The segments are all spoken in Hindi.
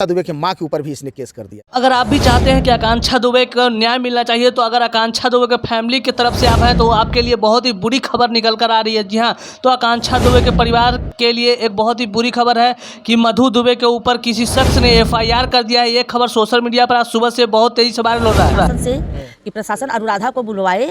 दुबे के मां के ऊपर भी इसने केस कर दिया। अगर आप भी चाहते हैं कि आकांक्षा दुबे को न्याय मिलना चाहिए, तो अगर आकांक्षा दुबे के फैमिली की तरफ से आप हैं तो आपके लिए बहुत ही बुरी खबर निकल कर आ रही है। जी हाँ, तो आकांक्षा दुबे के परिवार के लिए एक बहुत ही बुरी खबर है कि मधु दुबे के ऊपर किसी शख्स ने FIR कर दिया है। ये खबर सोशल मीडिया पर आज सुबह से बहुत तेजी से वायरल हो रहा है कि प्रशासन अनुराधा को बुलवाए,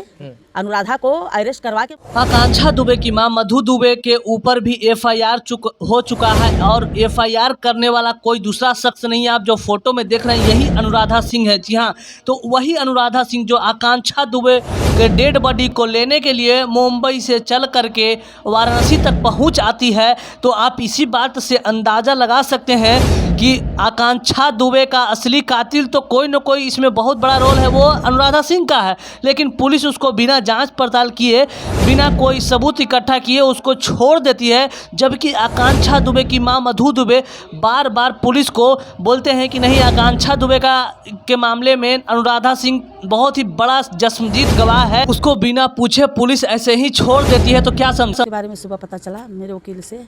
अनुराधा को अरेस्ट करवा के। आकांक्षा दुबे की मां मधु दुबे के ऊपर भी FIR हो चुका है और FIR करने वाला कोई दूसरा शख्स नहीं है। आप जो फोटो में देख रहे हैं यही अनुराधा सिंह है। जी हाँ, तो वही अनुराधा सिंह जो आकांक्षा दुबे के डेड बॉडी को लेने के लिए मुंबई से चल करके वाराणसी तक पहुंच आती है। तो आप इसी बात से अंदाज़ा लगा सकते हैं कि आकांक्षा दुबे का असली कातिल तो कोई न कोई इसमें बहुत बड़ा रोल है, वो अनुराधा सिंह का है। लेकिन पुलिस उसको बिना जांच पड़ताल किए, बिना कोई सबूत इकट्ठा किए उसको छोड़ देती है। जबकि आकांक्षा दुबे की मां मधु दुबे बार बार पुलिस को बोलते हैं कि नहीं, आकांक्षा दुबे के मामले में अनुराधा सिंह बहुत ही बड़ा जस्मदीद गवाह है, उसको बिना पूछे पुलिस ऐसे ही छोड़ देती है। तो क्या समझ के बारे में सुबह पता चला मेरे वकील से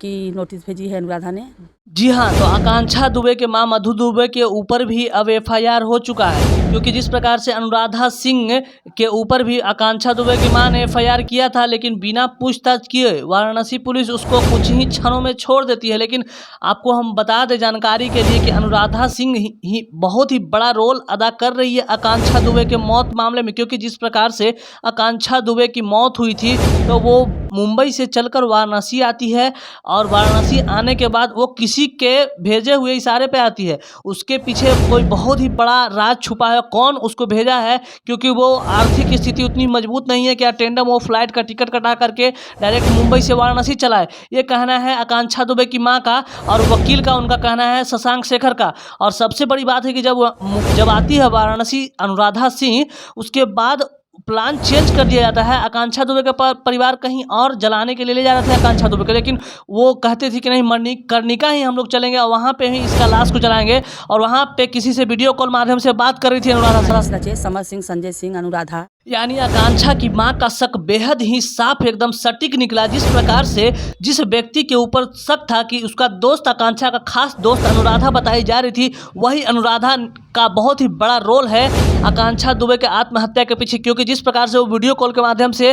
कि नोटिस भेजी है अनुराधा ने। जी हाँ, तो आकांक्षा दुबे के मां मधु दुबे के ऊपर भी अब FIR हो चुका है, क्योंकि जिस प्रकार से अनुराधा सिंह के ऊपर भी आकांक्षा दुबे की मां ने FIR किया था, लेकिन बिना पूछताछ किए वाराणसी पुलिस उसको कुछ ही क्षणों में छोड़ देती है। लेकिन आपको हम बता दें जानकारी के लिए कि अनुराधा सिंह ही बहुत ही बड़ा रोल अदा कर रही है आकांक्षा दुबे के मौत मामले में, क्योंकि जिस प्रकार से आकांक्षा दुबे की मौत हुई थी तो वो मुंबई से चलकर वाराणसी आती है और वाराणसी आने के बाद वो किसी के भेजे हुए इशारे पे आती है। उसके पीछे कोई बहुत ही बड़ा राज छुपा है, कौन उसको भेजा है, क्योंकि वो आर्थिक स्थिति उतनी मजबूत नहीं है कि अटेंडम वो फ्लाइट का टिकट कटा करके डायरेक्ट मुंबई से वाराणसी चलाए। ये कहना है आकांक्षा दुबे की मां का और वकील का, उनका कहना है शशांक शेखर का। और सबसे बड़ी बात है कि जब आती है वाराणसी अनुराधा सिंह, उसके बाद प्लान चेंज कर दिया जाता है। आकांक्षा दुबे का परिवार कहीं और जलाने के लिए ले जा रहे थे आकांक्षा दुबे को, लेकिन वो कहते थे कि नहीं, मणिकर्णिका ही हम लोग चलेंगे और वहाँ पे ही इसका लाश को जलाएंगे। और वहाँ पे किसी से वीडियो कॉल माध्यम से बात कर रही थी अनुराधा सिंह, समर सिंह, संजय सिंह, अनुराधा। यानी आकांक्षा की मां का शक बेहद ही साफ, एकदम सटीक निकला। जिस प्रकार से जिस व्यक्ति के ऊपर शक था कि उसका दोस्त, आकांक्षा का खास दोस्त अनुराधा बताई जा रही थी, वही अनुराधा का बहुत ही बड़ा रोल है आकांक्षा दुबे के आत्महत्या के पीछे। क्योंकि जिस प्रकार से वो वीडियो कॉल के माध्यम से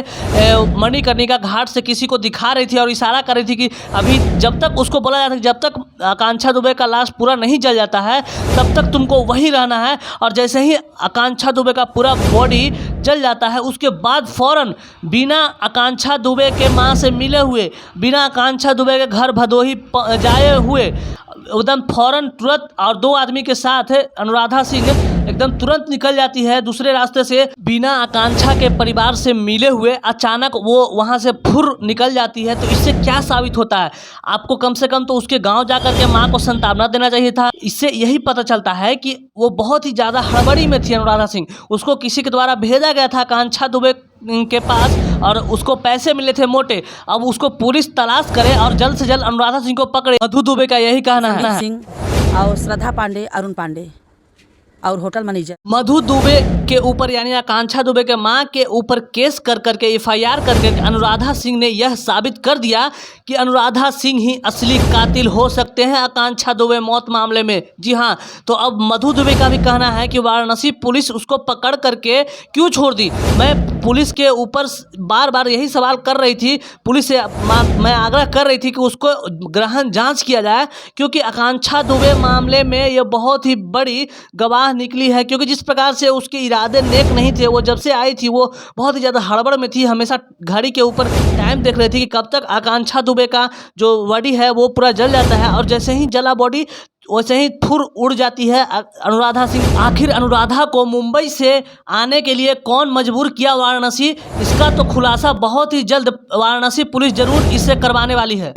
मणिकर्णिका घाट से किसी को दिखा रही थी और इशारा कर रही थी कि अभी जब तक उसको बोला जाता है जब तक आकांक्षा दुबे का लाश पूरा नहीं जल जाता है तब तक तुमको वहीं रहना है। और जैसे ही आकांक्षा दुबे का पूरा बॉडी जल जाता है, उसके बाद फौरन बिना आकांक्षा दुबे के मां से मिले हुए, बिना आकांक्षा दुबे के घर भदोही जाए हुए, एकदम फौरन तुरंत और 2 आदमी के साथ अनुराधा सिंह एकदम तुरंत निकल जाती है दूसरे रास्ते से। बिना आकांक्षा के परिवार से मिले हुए अचानक वो वहां से फुर निकल जाती है। तो इससे क्या साबित होता है? आपको कम से कम तो उसके गांव जाकर के मां को सांत्वना देना चाहिए था। इससे यही पता चलता है कि वो बहुत ही ज़्यादा हड़बड़ी में थी अनुराधा सिंह। उसको किसी के द्वारा भेजा गया था आकांक्षा दुबे के पास और उसको पैसे मिले थे मोटे। अब उसको पुलिस तलाश करे और जल्द से जल्द अनुराधा सिंह को पकड़े। मधु दुबे का यही कहना है। सिंह और श्रद्धा पांडे, अरुण पांडे और होटल मैनेजर मधु दुबे के ऊपर यानी आकांक्षा दुबे के मां के ऊपर केस कर करके FIR करके अनुराधा सिंह ने यह साबित कर दिया कि अनुराधा सिंह ही असली कातिल हो सकते हैं आकांक्षा दुबे मौत मामले में। जी हाँ, तो अब मधु दुबे का भी कहना है कि वाराणसी पुलिस उसको पकड़ करके क्यों छोड़ दी। मैं पुलिस के ऊपर बार बार यही सवाल कर रही थी, पुलिस से मैं आग्रह कर रही थी कि उसको गहन जांच किया जाए, क्योंकि आकांक्षा दुबे मामले में ये बहुत ही बड़ी गवाह निकली है। क्योंकि जिस प्रकार से उसके इरादे नेक नहीं थे, वो जब से आई थी वो बहुत ही ज़्यादा हड़बड़ में थी, हमेशा घड़ी के ऊपर टाइम देख रही थी कि कब तक आकांक्षा दुबे का जो बॉडी है वो पूरा जल जाता है। और जैसे ही जला बॉडी वैसे ही फुर उड़ जाती है अनुराधा सिंह। आखिर अनुराधा को मुंबई से आने के लिए कौन मजबूर किया वाराणसी, इसका तो खुलासा बहुत ही जल्द वाराणसी पुलिस जरूर इससे करवाने वाली है।